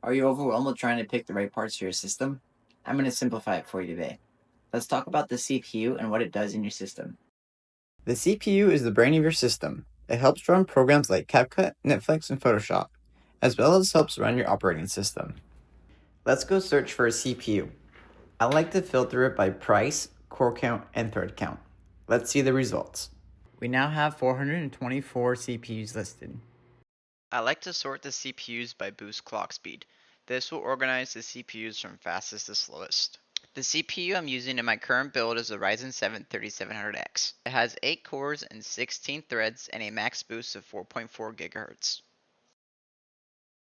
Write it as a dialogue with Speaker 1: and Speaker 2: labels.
Speaker 1: Are you overwhelmed with trying to pick the right parts for your system? I'm going to simplify it for you today. Let's talk about the CPU and what it does in your system.
Speaker 2: The CPU is the brain of your system. It helps run programs like CapCut, Netflix, and Photoshop, as well as helps run your operating system. Let's go search for a CPU. I like to filter it by price, core count, and thread count. Let's see the results. We now have 424 CPUs listed.
Speaker 3: I like to sort the CPUs by boost clock speed. This will organize the CPUs from fastest to slowest. The CPU I'm using in my current build is a Ryzen 7 3700X. It has 8 cores and 16 threads and a max boost of 4.4 GHz.